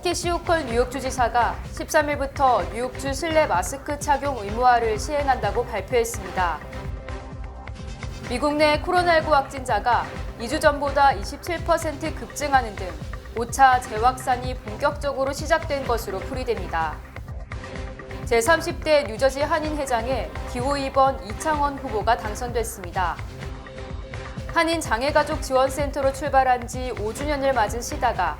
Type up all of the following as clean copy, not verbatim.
캐시 호컬 뉴욕주지사가 13일부터 뉴욕주 실내 마스크 착용 의무화를 시행한다고 발표했습니다. 미국 내 코로나19 확진자가 2주 전보다 27% 급증하는 등 5차 재확산이 본격적으로 시작된 것으로 풀이됩니다. 제30대 뉴저지 한인회장에 기호 2번 이창원 후보가 당선됐습니다. 한인장애가족지원센터로 출발한 지 5주년을 맞은 시다가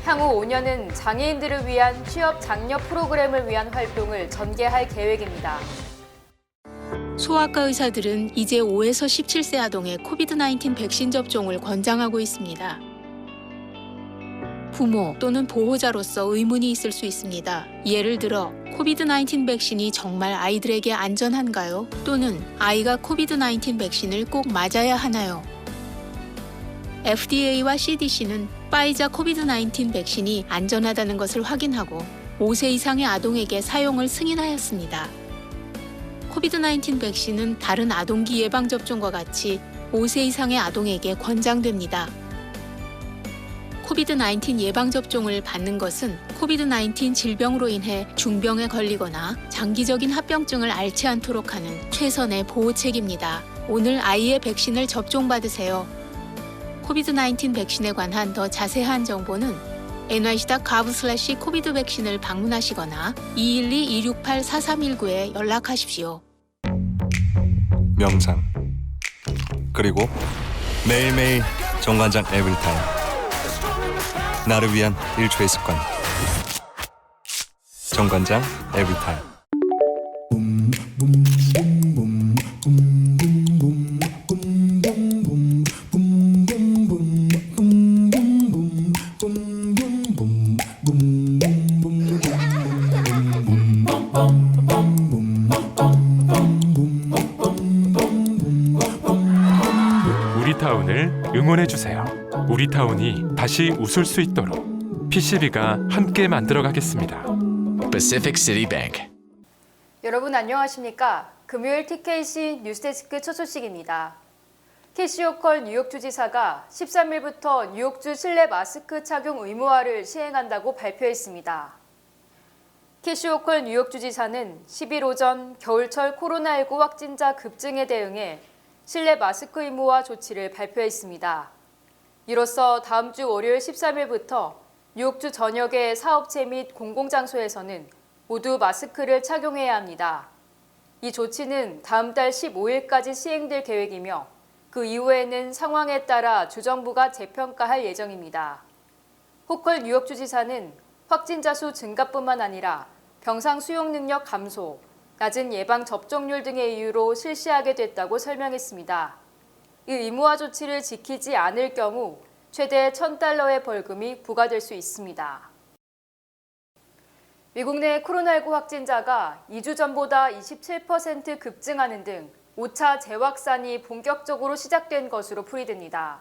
향후 5년은 장애인들을 위한 취업 장려 프로그램을 위한 활동을 전개할 계획입니다. 소아과 의사들은 이제 5에서 17세 아동의 코비드-19 백신 접종을 권장하고 있습니다. 부모 또는 보호자로서 의문이 있을 수 있습니다. 예를 들어 코비드-19 백신이 정말 아이들에게 안전한가요? 또는 아이가 코비드-19 백신을 꼭 맞아야 하나요? FDA와 CDC는 파이자 코비드-19 백신이 안전하다는 것을 확인하고 5세 이상의 아동에게 사용을 승인하였습니다. 코비드-19 백신은 다른 아동기 예방접종과 같이 5세 이상의 아동에게 권장됩니다. 코비드-19 예방접종을 받는 것은 코비드-19 질병으로 인해 중병에 걸리거나 장기적인 합병증을 앓지 않도록 하는 최선의 보호책입니다. 오늘 아이의 백신을 접종받으세요. 코비드-19 백신에 관한 더 자세한 정보는 nyc.gov/covid 백신을 방문하시거나 212-268-4319에 연락하십시오. 명상 그리고 매일매일 정관장 에브리타임 나를 위한 1초의 습관 정관장 에브리타임 우리타운을 응원해주세요. 우리타운이 다시 웃을 수 있도록 PCB가 함께 만들어가겠습니다. Pacific City Bank. 여러분 안녕하십니까? 금요일 TKC 뉴스데스크 첫 소식입니다. 캐시 호컬 뉴욕주지사가 13일부터 뉴욕주 실내 마스크 착용 의무화를 시행한다고 발표했습니다. 캐시 호컬 뉴욕주지사는 10일 오전 겨울철 코로나19 확진자 급증에 대응해 실내 마스크 의무화 조치를 발표했습니다. 이로써 다음 주 월요일 13일부터 뉴욕주 전역의 사업체 및 공공장소에서는 모두 마스크를 착용해야 합니다. 이 조치는 다음 달 15일까지 시행될 계획이며 그 이후에는 상황에 따라 주정부가 재평가할 예정입니다. 호컬 뉴욕주지사는 확진자 수 증가뿐만 아니라 병상 수용 능력 감소, 낮은 예방 접종률 등의 이유로 실시하게 됐다고 설명했습니다. 이 의무화 조치를 지키지 않을 경우 최대 $1,000의 벌금이 부과될 수 있습니다. 미국 내 코로나19 확진자가 2주 전보다 27% 급증하는 등 5차 재확산이 본격적으로 시작된 것으로 풀이됩니다.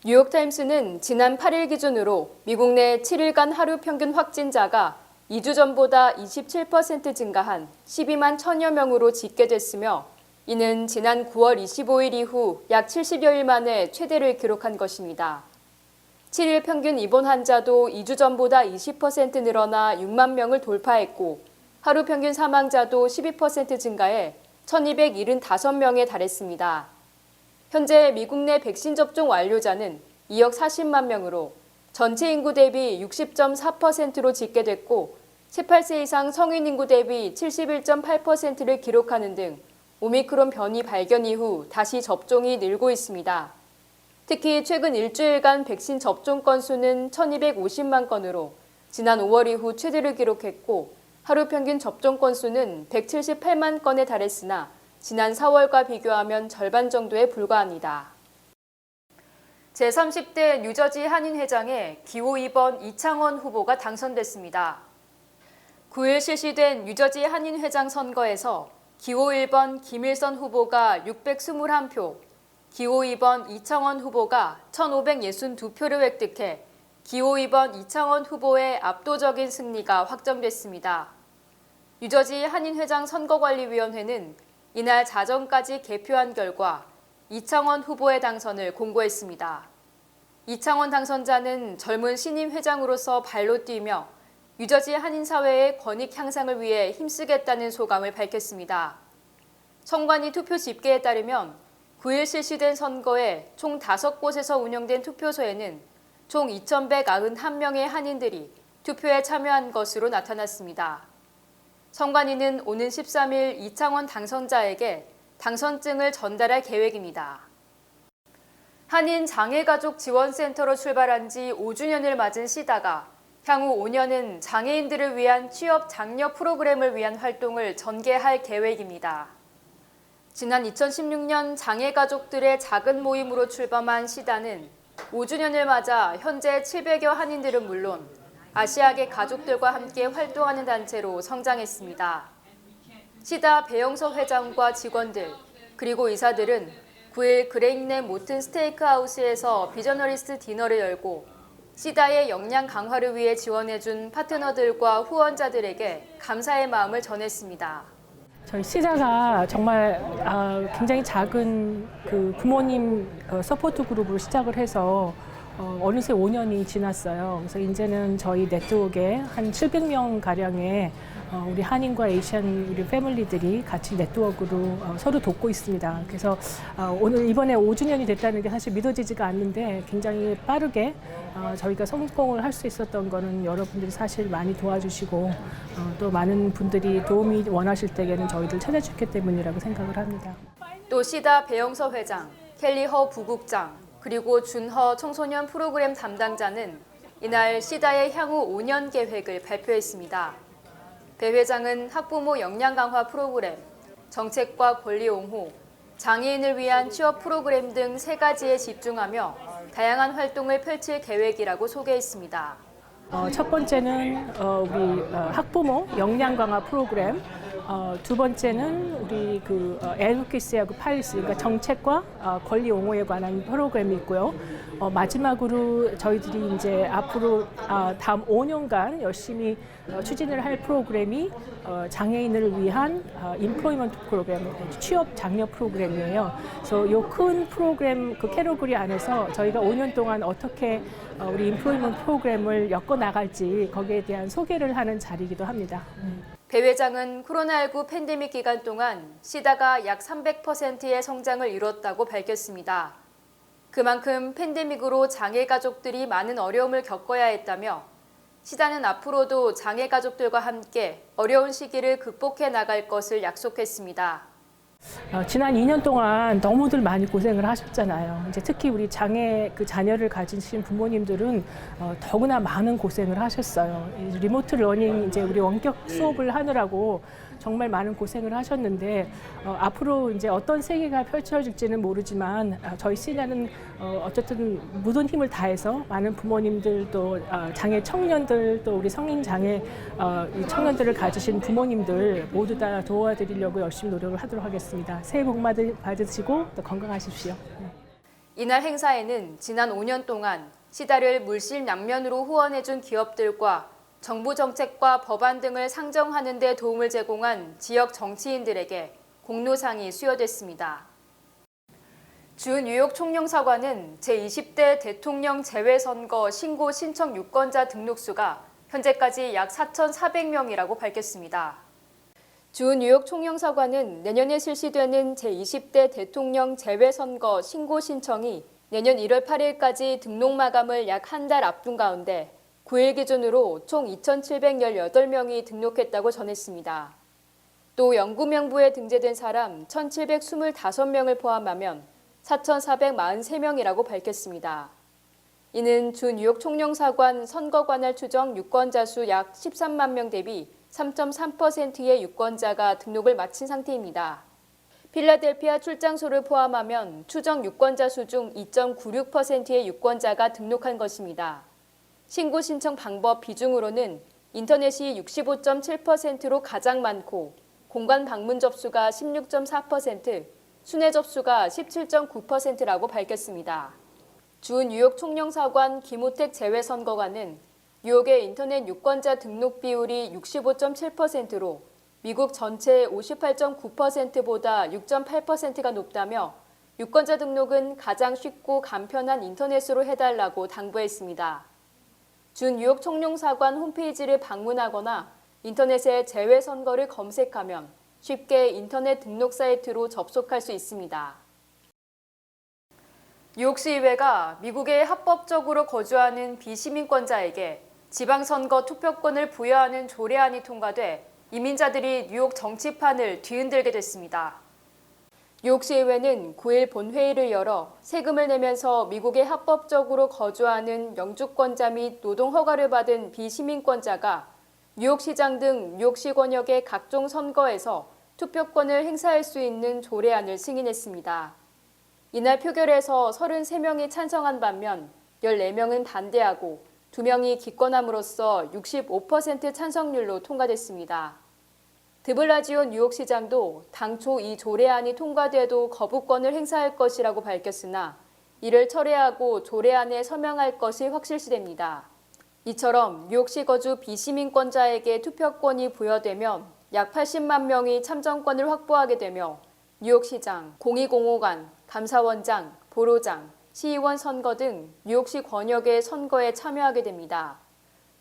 뉴욕타임스는 지난 8일 기준으로 미국 내 7일간 하루 평균 확진자가 2주 전보다 27% 증가한 12만 1천여 명으로 집계됐으며 이는 지난 9월 25일 이후 약 70여일 만에 최대를 기록한 것입니다. 7일 평균 입원 환자도 2주 전보다 20% 늘어나 6만 명을 돌파했고 하루 평균 사망자도 12% 증가해 1,275명에 달했습니다. 현재 미국 내 백신 접종 완료자는 2억 40만 명으로 전체 인구 대비 60.4%로 집계됐고 18세 이상 성인 인구 대비 71.8%를 기록하는 등 오미크론 변이 발견 이후 다시 접종이 늘고 있습니다. 특히 최근 일주일간 백신 접종 건수는 1,250만 건으로 지난 5월 이후 최대를 기록했고 하루 평균 접종 건수는 178만 건에 달했으나 지난 4월과 비교하면 절반 정도에 불과합니다. 제30대 뉴저지 한인회장에 기호 2번 이창원 후보가 당선됐습니다. 9일 실시된 뉴저지 한인회장 선거에서 기호 1번 김일선 후보가 621표, 기호 2번 이창원 후보가 1,562표를 획득해 기호 2번 이창원 후보의 압도적인 승리가 확정됐습니다. 뉴저지 한인회장 선거관리위원회는 이날 자정까지 개표한 결과 이창원 후보의 당선을 공고했습니다. 이창원 당선자는 젊은 신임 회장으로서 발로 뛰며 뉴저지 한인사회의 권익 향상을 위해 힘쓰겠다는 소감을 밝혔습니다. 청관이 투표 집계에 따르면 9일 실시된 선거에 총 5곳에서 운영된 투표소에는 총 2,191명의 한인들이 투표에 참여한 것으로 나타났습니다. 선관위는 오는 13일 이창원 당선자에게 당선증을 전달할 계획입니다. 한인 장애가족 지원센터로 출발한 지 5주년을 맞은 시다가 향후 5년은 장애인들을 위한 취업 장려 프로그램을 위한 활동을 전개할 계획입니다. 지난 2016년 장애가족들의 작은 모임으로 출범한 시다는 5주년을 맞아 현재 700여 한인들은 물론 아시아계 가족들과 함께 활동하는 단체로 성장했습니다. 시다 배영석 회장과 직원들 그리고 이사들은 9일 그레인네 모튼 스테이크하우스에서 비저너리스트 디너를 열고 시다의 역량 강화를 위해 지원해준 파트너들과 후원자들에게 감사의 마음을 전했습니다. 저희 시다가 정말 굉장히 작은 그 부모님 서포트 그룹으로 시작을 해서 어느새 5년이 지났어요. 그래서 이제는 저희 네트워크에 한 700명 가량의 우리 한인과 에이시안 우리 패밀리들이 같이 네트워크로 서로 돕고 있습니다. 그래서 오늘 이번에 5주년이 됐다는 게 사실 믿어지지가 않는데 굉장히 빠르게 저희가 성공을 할 수 있었던 거는 여러분들이 사실 많이 도와주시고 또 많은 분들이 도움이 원하실 때에는 저희를 찾아주기 때문이라고 생각을 합니다. 또 시다 배영서 회장, 켈리 허 부국장, 그리고 준허 청소년 프로그램 담당자는 이날 시다의 향후 5년 계획을 발표했습니다. 배 회장은 학부모 역량 강화 프로그램, 정책과 권리 옹호, 장애인을 위한 취업 프로그램 등 3가지에 집중하며 다양한 활동을 펼칠 계획이라고 소개했습니다. 첫 번째는 우리 학부모 역량 강화 프로그램, 두 번째는 우리 그 애드보케이시하고 파일스, 그러니까 정책과 권리 옹호에 관한 프로그램이 있고요. 마지막으로 저희들이 이제 앞으로 다음 5년간 열심히 추진을 할 프로그램이 장애인을 위한 인플로이먼트 프로그램, 취업 장려 프로그램이에요. 그래서 이 큰 프로그램 그 캐러고리 안에서 저희가 5년 동안 어떻게 우리 인플로이먼트 프로그램을 엮어 나갈지 거기에 대한 소개를 하는 자리이기도 합니다. 배 회장은 코로나19 팬데믹 기간 동안 시다가 약 300%의 성장을 이뤘다고 밝혔습니다. 그만큼 팬데믹으로 장애 가족들이 많은 어려움을 겪어야 했다며 시다는 앞으로도 장애 가족들과 함께 어려운 시기를 극복해 나갈 것을 약속했습니다. 지난 2년 동안 너무들 많이 고생을 하셨잖아요. 이제 특히 우리 장애 그 자녀를 가지신 부모님들은 더구나 많은 고생을 하셨어요. 리모트 러닝 이제 우리 원격 수업을 하느라고 정말 많은 고생을 하셨는데 앞으로 이제 어떤 세계가 펼쳐질지는 모르지만 저희 시다는 어쨌든 모든 힘을 다해서 많은 부모님들 또 장애 청년들 또 우리 성인 장애 청년들을 가지신 부모님들 모두 다 도와드리려고 열심히 노력을 하도록 하겠습니다. 새해 복 받으시고 또 건강하십시오. 이날 행사에는 지난 5년 동안 시다를 물실낭면으로 후원해준 기업들과 정부 정책과 법안 등을 상정하는 데 도움을 제공한 지역 정치인들에게 공로상이 수여됐습니다. 주 뉴욕 총영사관은 제20대 대통령 재외선거 신고 신청 유권자 등록수가 현재까지 약 4,400명이라고 밝혔습니다. 주 뉴욕 총영사관은 내년에 실시되는 제20대 대통령 재외선거 신고 신청이 내년 1월 8일까지 등록 마감을 약 한 달 앞둔 가운데 9일 기준으로 총 2,718명이 등록했다고 전했습니다. 또 영구명부에 등재된 사람 1,725명을 포함하면 4,443명이라고 밝혔습니다. 이는 주 뉴욕 총영사관 선거관할 추정 유권자 수 약 13만 명 대비 3.3%의 유권자가 등록을 마친 상태입니다. 필라델피아 출장소를 포함하면 추정 유권자 수 중 2.96%의 유권자가 등록한 것입니다. 신고 신청 방법 비중으로는 인터넷이 65.7%로 가장 많고 공간 방문 접수가 16.4%, 순회 접수가 17.9%라고 밝혔습니다. 주 뉴욕 총영사관 김호택 재외선거관은 뉴욕의 인터넷 유권자 등록 비율이 65.7%로 미국 전체의 58.9%보다 6.8%가 높다며 유권자 등록은 가장 쉽고 간편한 인터넷으로 해달라고 당부했습니다. 준 뉴욕 총룡사관 홈페이지를 방문하거나 인터넷에 재외선거를 검색하면 쉽게 인터넷 등록 사이트로 접속할 수 있습니다. 뉴욕시의회가 미국에 합법적으로 거주하는 비시민권자에게 지방선거 투표권을 부여하는 조례안이 통과돼 이민자들이 뉴욕 정치판을 뒤흔들게 됐습니다. 뉴욕시의회는 9일 본회의를 열어 세금을 내면서 미국에 합법적으로 거주하는 영주권자 및 노동허가를 받은 비시민권자가 뉴욕시장 등 뉴욕시 권역의 각종 선거에서 투표권을 행사할 수 있는 조례안을 승인했습니다. 이날 표결에서 33명이 찬성한 반면 14명은 반대하고 2명이 기권함으로써 65% 찬성률로 통과됐습니다. 드블라지오 뉴욕시장도 당초 이 조례안이 통과돼도 거부권을 행사할 것이라고 밝혔으나 이를 철회하고 조례안에 서명할 것이 확실시됩니다. 이처럼 뉴욕시 거주 비시민권자에게 투표권이 부여되면 약 80만 명이 참정권을 확보하게 되며 뉴욕시장, 공의공호관, 감사원장, 보로장, 시의원 선거 등 뉴욕시 권역의 선거에 참여하게 됩니다.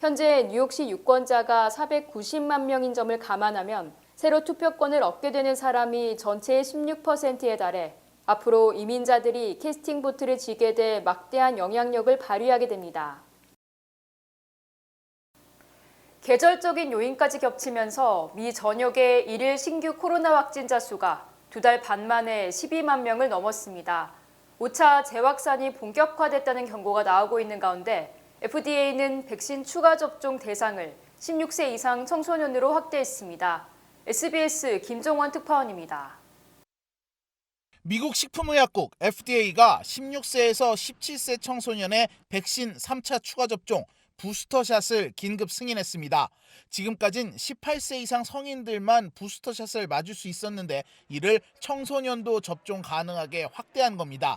현재 뉴욕시 유권자가 490만 명인 점을 감안하면 새로 투표권을 얻게 되는 사람이 전체의 16%에 달해 앞으로 이민자들이 캐스팅 보트를 쥐게 돼 막대한 영향력을 발휘하게 됩니다. 계절적인 요인까지 겹치면서 미 전역의 일일 신규 코로나 확진자 수가 2달 반 만에 12만 명을 넘었습니다. 5차 재확산이 본격화됐다는 경고가 나오고 있는 가운데 FDA는 백신 추가 접종 대상을 16세 이상 청소년으로 확대했습니다. SBS 김종원 특파원입니다. 미국 식품의약국 FDA가 16세에서 17세 청소년의 백신 3차 추가 접종 부스터샷을 긴급 승인했습니다. 지금까진 18세 이상 성인들만 부스터샷을 맞을 수 있었는데 이를 청소년도 접종 가능하게 확대한 겁니다.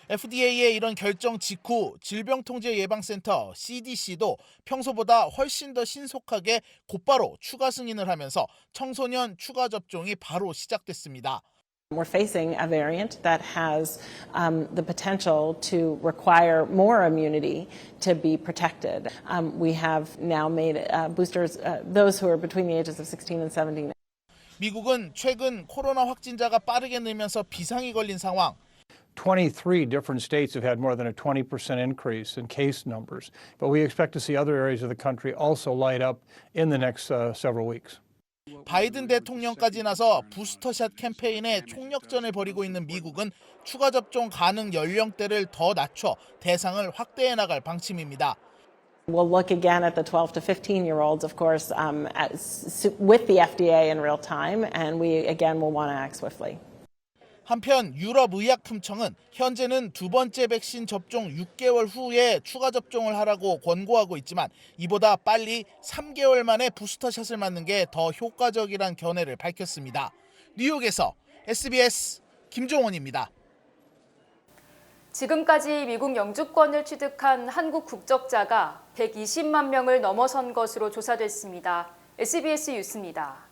FDA의 이런 결정 직후 질병통제예방센터 CDC도 평소보다 훨씬 더 신속하게 곧바로 추가 승인을 하면서 청소년 추가 접종이 바로 시작됐습니다. We're facing a variant that has the potential to require more immunity to be protected. We have now made boosters, those who are between the ages of 16 and 17. 미국은 최근 코로나 확진자가 빠르게 늘면서 비상이 걸린 상황. 23 different states have had more than a 20% increase in case numbers, but we expect to see other areas of the country also light up in the next several weeks. 바이든 대통령까지 나서 부스터샷 캠페인에 총력전을 벌이고 있는 미국은 추가 접종 가능 연령대를 더 낮춰 대상을 확대해 나갈 방침입니다. We'll look again at the 12 to 15-year-olds, of course, with the FDA in real time, and we again will want to act swiftly. 한편 유럽의약품청은 현재는 두 번째 백신 접종 6개월 후에 추가 접종을 하라고 권고하고 있지만 이보다 빨리 3개월 만에 부스터샷을 맞는 게 더 효과적이란 견해를 밝혔습니다. 뉴욕에서 SBS 김종원입니다. 지금까지 미국 영주권을 취득한 한국 국적자가 120만 명을 넘어선 것으로 조사됐습니다. SBS 뉴스입니다.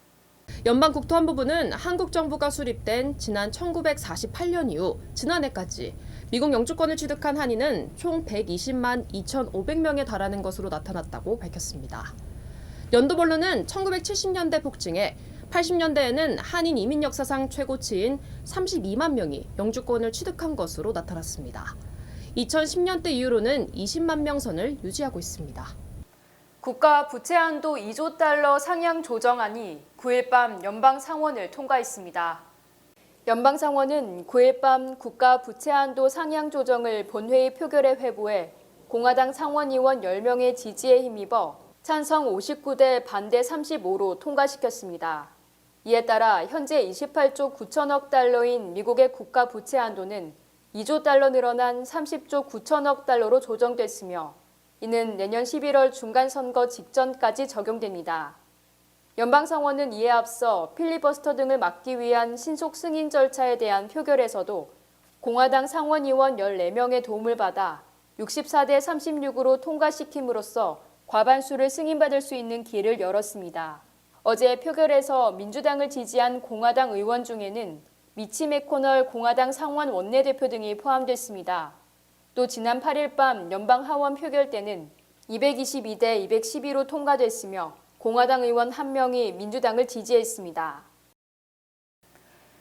연방국토안보부는 한국 정부가 수립된 지난 1948년 이후 지난해까지 미국 영주권을 취득한 한인은 총 120만 2,500명에 달하는 것으로 나타났다고 밝혔습니다. 연도별로는 1970년대 폭증에 80년대에는 한인 이민 역사상 최고치인 32만 명이 영주권을 취득한 것으로 나타났습니다. 2010년대 이후로는 20만 명 선을 유지하고 있습니다. 국가 부채 한도 2조 달러 상향 조정안이 9일 밤 연방 상원을 통과했습니다. 연방 상원은 9일 밤 국가 부채 한도 상향 조정을 본회의 표결에 회부해 공화당 상원의원 10명의 지지에 힘입어 찬성 59대 반대 35로 통과시켰습니다. 이에 따라 현재 28조 9천억 달러인 미국의 국가 부채 한도는 2조 달러 늘어난 30조 9천억 달러로 조정됐으며 이는 내년 11월 중간선거 직전까지 적용됩니다. 연방상원은 이에 앞서 필리버스터 등을 막기 위한 신속 승인 절차에 대한 표결에서도 공화당 상원의원 14명의 도움을 받아 64대 36으로 통과시킴으로써 과반수를 승인받을 수 있는 길을 열었습니다. 어제 표결에서 민주당을 지지한 공화당 의원 중에는 미치 매코널 공화당 상원 원내대표 등이 포함됐습니다. 또 지난 8일 밤 연방 하원 표결 때는 222대 212로 통과됐으며 공화당 의원 1명이 민주당을 지지했습니다.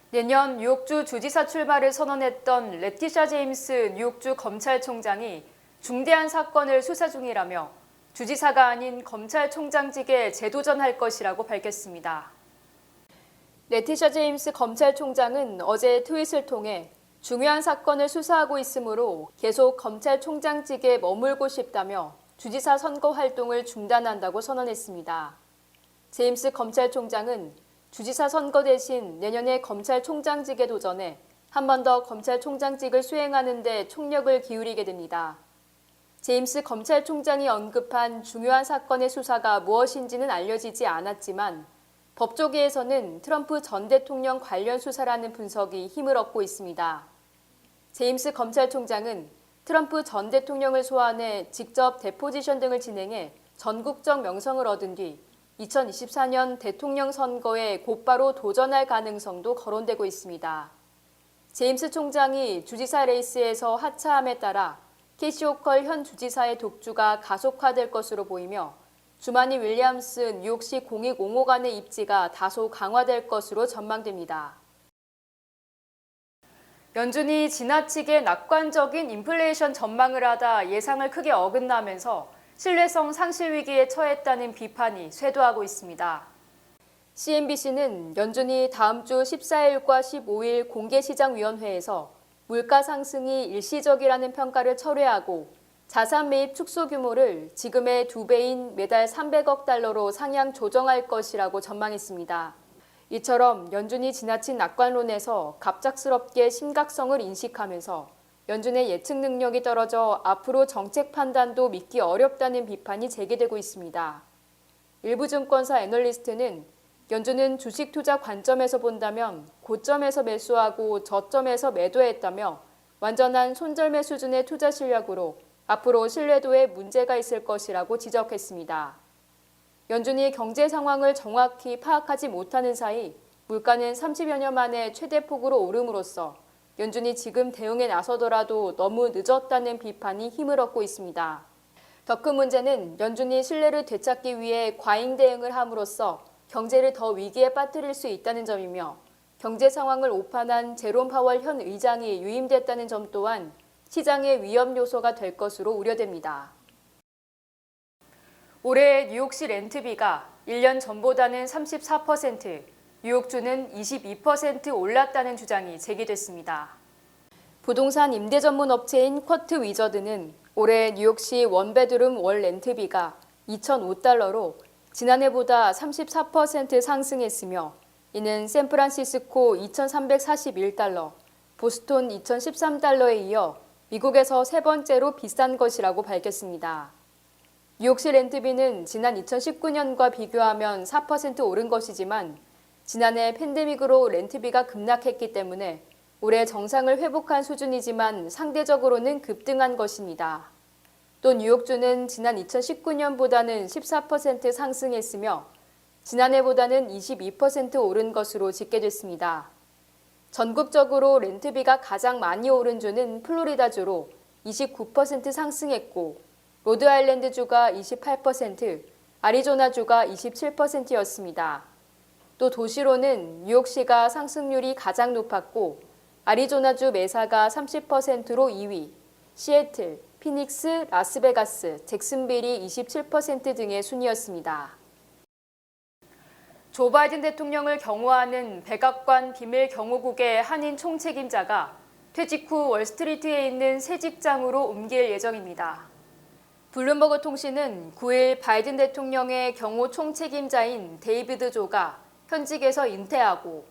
내년 뉴욕주 주지사 출마를 선언했던 레티샤 제임스 뉴욕주 검찰총장이 중대한 사건을 수사 중이라며 주지사가 아닌 검찰총장직에 재도전할 것이라고 밝혔습니다. 레티샤 제임스 검찰총장은 어제 트윗을 통해 중요한 사건을 수사하고 있으므로 계속 검찰총장직에 머물고 싶다며 주지사 선거 활동을 중단한다고 선언했습니다. 제임스 검찰총장은 주지사 선거 대신 내년에 검찰총장직에 도전해 한 번 더 검찰총장직을 수행하는 데 총력을 기울이게 됩니다. 제임스 검찰총장이 언급한 중요한 사건의 수사가 무엇인지는 알려지지 않았지만 법조계에서는 트럼프 전 대통령 관련 수사라는 분석이 힘을 얻고 있습니다. 제임스 검찰총장은 트럼프 전 대통령을 소환해 직접 데포지션 등을 진행해 전국적 명성을 얻은 뒤 2024년 대통령 선거에 곧바로 도전할 가능성도 거론되고 있습니다. 제임스 총장이 주지사 레이스에서 하차함에 따라 캐시 호컬 현 주지사의 독주가 가속화될 것으로 보이며 주마니 윌리엄스 뉴욕시 공익5호관의 입지가 다소 강화될 것으로 전망됩니다. 연준이 지나치게 낙관적인 인플레이션 전망을 하다 예상을 크게 어긋나면서 신뢰성 상실 위기에 처했다는 비판이 쇄도하고 있습니다. CNBC는 연준이 다음 주 14일과 15일 공개시장위원회에서 물가 상승이 일시적이라는 평가를 철회하고 자산 매입 축소 규모를 지금의 2배인 매달 300억 달러로 상향 조정할 것이라고 전망했습니다. 이처럼 연준이 지나친 낙관론에서 갑작스럽게 심각성을 인식하면서 연준의 예측 능력이 떨어져 앞으로 정책 판단도 믿기 어렵다는 비판이 제기되고 있습니다. 일부 증권사 애널리스트는 연준은 주식 투자 관점에서 본다면 고점에서 매수하고 저점에서 매도했다며 완전한 손절매 수준의 투자 실력으로 앞으로 신뢰도에 문제가 있을 것이라고 지적했습니다. 연준이 경제 상황을 정확히 파악하지 못하는 사이 물가는 30여 년 만에 최대폭으로 오름으로써 연준이 지금 대응에 나서더라도 너무 늦었다는 비판이 힘을 얻고 있습니다. 더 큰 문제는 연준이 신뢰를 되찾기 위해 과잉 대응을 함으로써 경제를 더 위기에 빠뜨릴 수 있다는 점이며 경제 상황을 오판한 제롬 파월 현 의장이 유임됐다는 점 또한 시장의 위험 요소가 될 것으로 우려됩니다. 올해 뉴욕시 렌트비가 1년 전보다는 34%, 뉴욕주는 22% 올랐다는 주장이 제기됐습니다. 부동산 임대 전문 업체인 쿼트 위저드는 올해 뉴욕시 원베드룸 월 렌트비가 2,005달러로 지난해보다 34% 상승했으며 이는 샌프란시스코 2,341달러, 보스톤 2,013달러에 이어 미국에서 세 번째로 비싼 것이라고 밝혔습니다. 뉴욕시 렌트비는 지난 2019년과 비교하면 4% 오른 것이지만 지난해 팬데믹으로 렌트비가 급락했기 때문에 올해 정상을 회복한 수준이지만 상대적으로는 급등한 것입니다. 또 뉴욕주는 지난 2019년보다는 14% 상승했으며 지난해보다는 22% 오른 것으로 집계됐습니다. 전국적으로 렌트비가 가장 많이 오른 주는 플로리다주로 29% 상승했고 로드아일랜드주가 28%, 아리조나주가 27%였습니다. 또 도시로는 뉴욕시가 상승률이 가장 높았고 아리조나주 매사가 30%로 2위, 시애틀, 피닉스, 라스베가스, 잭슨빌이 27% 등의 순이었습니다. 조 바이든 대통령을 경호하는 백악관 비밀 경호국의 한인 총책임자가 퇴직 후 월스트리트에 있는 새 직장으로 옮길 예정입니다. 블룸버그 통신은 9일 바이든 대통령의 경호 총책임자인 데이비드 조가 현직에서 은퇴하고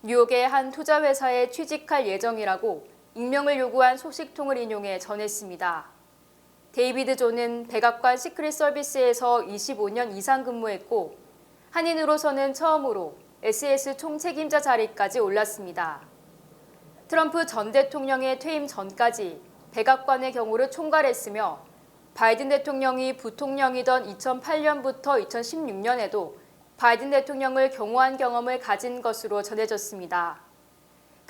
뉴욕의 한 투자회사에 취직할 예정이라고 익명을 요구한 소식통을 인용해 전했습니다. 데이비드 조는 백악관 시크릿 서비스에서 25년 이상 근무했고 한인으로서는 처음으로 SS 총책임자 자리까지 올랐습니다. 트럼프 전 대통령의 퇴임 전까지 백악관의 경호를 총괄했으며 바이든 대통령이 부통령이던 2008년부터 2016년에도 바이든 대통령을 경호한 경험을 가진 것으로 전해졌습니다.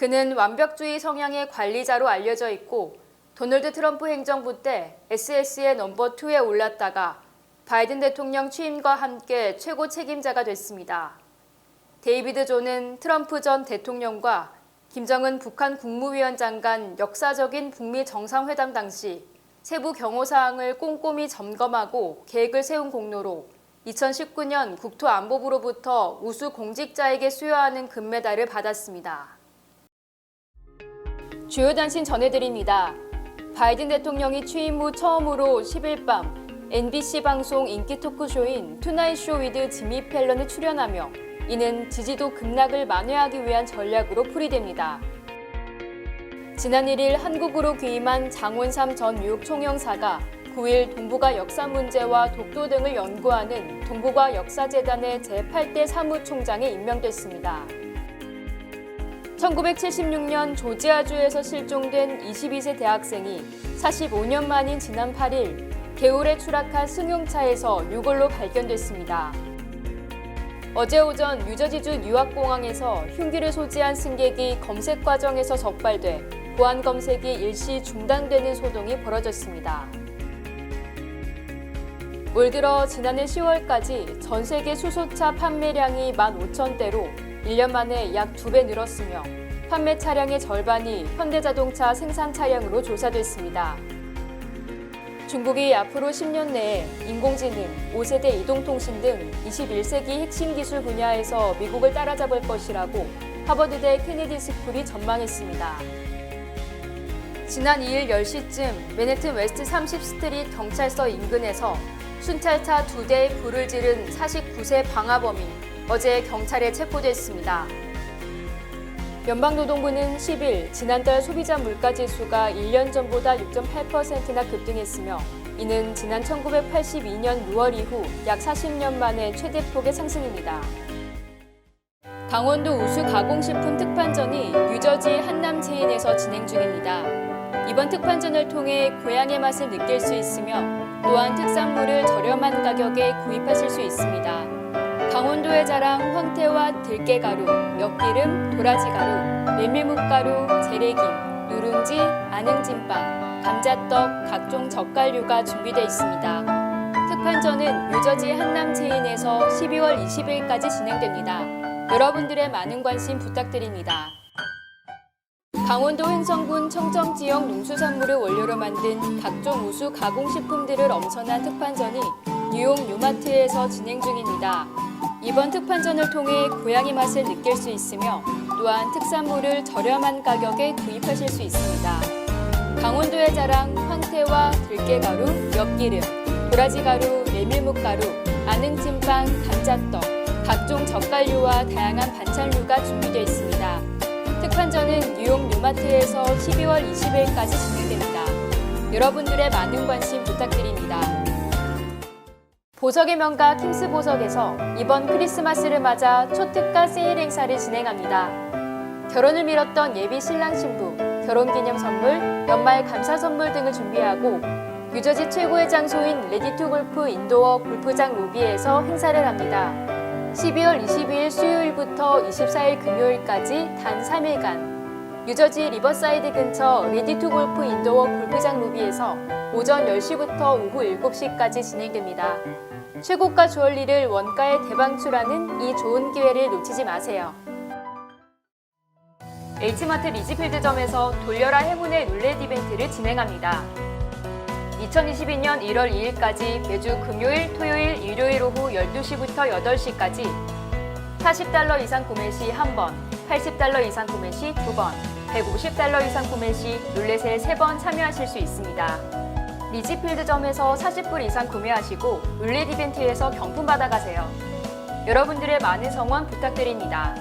그는 완벽주의 성향의 관리자로 알려져 있고 도널드 트럼프 행정부 때 SS의 넘버 2에 올랐다가 바이든 대통령 취임과 함께 최고 책임자가 됐습니다. 데이비드 존은 트럼프 전 대통령과 김정은 북한 국무위원장 간 역사적인 북미 정상회담 당시 세부 경호사항을 꼼꼼히 점검하고 계획을 세운 공로로 2019년 국토안보부로부터 우수 공직자에게 수여하는 금메달을 받았습니다. 주요 단신 전해드립니다. 바이든 대통령이 취임 후 처음으로 10일 밤 NBC 방송 인기 토크쇼인 투나잇 쇼 위드 지미 펠런에 출연하며 이는 지지도 급락을 만회하기 위한 전략으로 풀이됩니다. 지난 1일 한국으로 귀임한 장원삼 전 뉴욕 총영사가 9일 동북아 역사 문제와 독도 등을 연구하는 동북아 역사재단의 제8대 사무총장에 임명됐습니다. 1976년 조지아주에서 실종된 22세 대학생이 45년 만인 지난 8일 개울에 추락한 승용차에서 유골로 발견됐습니다. 어제 오전 뉴저지주 뉴아크공항에서 흉기를 소지한 승객이 검색 과정에서 적발돼 보안 검색이 일시 중단되는 소동이 벌어졌습니다. 올 들어 지난해 10월까지 전 세계 수소차 판매량이 15,000대로 1년 만에 약 2배 늘었으며 판매 차량의 절반이 현대자동차 생산 차량으로 조사됐습니다. 중국이 앞으로 10년 내에 인공지능, 5세대 이동통신 등 21세기 핵심 기술 분야에서 미국을 따라잡을 것이라고 하버드대 케네디 스쿨이 전망했습니다. 지난 2일 10시쯤 맨해튼 웨스트 30스트리트 경찰서 인근에서 순찰차 2대에 불을 지른 49세 방화범이 어제 경찰에 체포됐습니다. 연방노동부는 10일 지난달 소비자 물가지수가 1년 전보다 6.8%나 급등했으며 이는 지난 1982년 6월 이후 약 40년 만에 최대폭의 상승입니다. 강원도 우수 가공식품 특판전이 뉴저지 한남 체인에서 진행 중입니다. 이번 특판전을 통해 고향의 맛을 느낄 수 있으며 또한 특산물을 저렴한 가격에 구입하실 수 있습니다. 강원도의 자랑 황태와 들깨가루, 엿기름, 도라지가루, 메밀묵가루, 재래김, 누룽지, 안흥찜빵, 감자떡, 각종 젓갈류가 준비되어 있습니다. 특판전은 뉴저지 한남 체인에서 12월 20일까지 진행됩니다. 여러분들의 많은 관심 부탁드립니다. 강원도 횡성군 청정지역 농수산물을 원료로 만든 각종 우수 가공식품들을 엄선한 특판전이 뉴욕 뉴마트에서 진행 중입니다. 이번 특판전을 통해 고향의 맛을 느낄 수 있으며 또한 특산물을 저렴한 가격에 구입하실 수 있습니다. 강원도의 자랑 황태와 들깨가루, 엿기름, 도라지가루, 메밀묵가루, 안흥찜빵, 감자떡, 각종 젓갈류와 다양한 반찬류가 준비되어 있습니다. 특판전은 뉴욕 뉴마트에서 12월 20일까지 진행됩니다. 여러분들의 많은 관심 부탁드립니다. 보석의 명가 킴스 보석에서 이번 크리스마스를 맞아 초특가 세일 행사를 진행합니다. 결혼을 미뤘던 예비 신랑 신부, 결혼기념 선물, 연말 감사 선물 등을 준비하고 뉴저지 최고의 장소인 레디투골프 인도어 골프장 로비에서 행사를 합니다. 12월 22일 수요일부터 24일 금요일까지 단 3일간 뉴저지 리버사이드 근처 레디투골프 인도어 골프장 로비에서 오전 10시부터 오후 7시까지 진행됩니다. 최고가 주얼리를 원가에 대방출하는 이 좋은 기회를 놓치지 마세요. H마트 리지필드점에서 돌려라 행운의 룰렛 이벤트를 진행합니다. 2022년 1월 2일까지 매주 금요일, 토요일, 일요일 오후 12시부터 8시까지 40달러 이상 구매 시 1번, 80달러 이상 구매 시 2번, 150달러 이상 구매 시 룰렛에 3번 참여하실 수 있습니다. 리지필드점에서 40불 이상 구매하시고 룰렛 이벤트에서 경품 받아가세요. 여러분들의 많은 성원 부탁드립니다.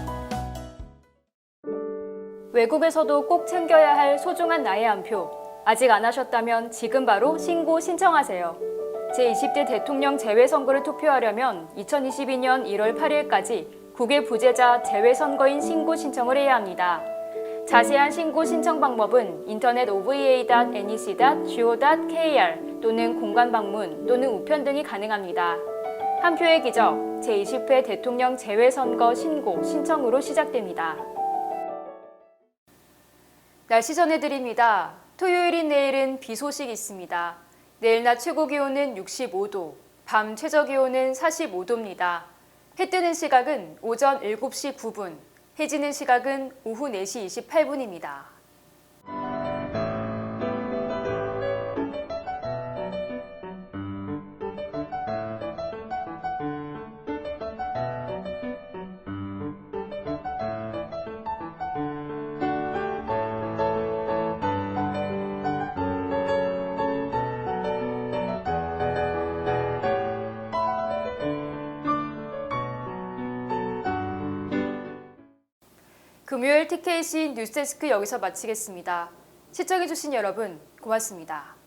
외국에서도 꼭 챙겨야 할 소중한 나의 한 표. 아직 안 하셨다면 지금 바로 신고 신청하세요. 제20대 대통령 재외선거를 투표하려면 2022년 1월 8일까지 국외 부재자 재외선거인 신고 신청을 해야 합니다. 자세한 신고 신청 방법은 인터넷 ova.nec.go.kr 또는 공관 방문 또는 우편 등이 가능합니다. 한 표의 기적, 제20회 대통령 재외선거 신고 신청으로 시작됩니다. 날씨 전해드립니다. 토요일인 내일은 비 소식 있습니다. 내일 낮 최고 기온은 65도, 밤 최저 기온은 45도입니다. 해 뜨는 시각은 오전 7시 9분, 해 지는 시각은 오후 4시 28분입니다. 금요일 TKC 뉴스데스크 여기서 마치겠습니다. 시청해주신 여러분 고맙습니다.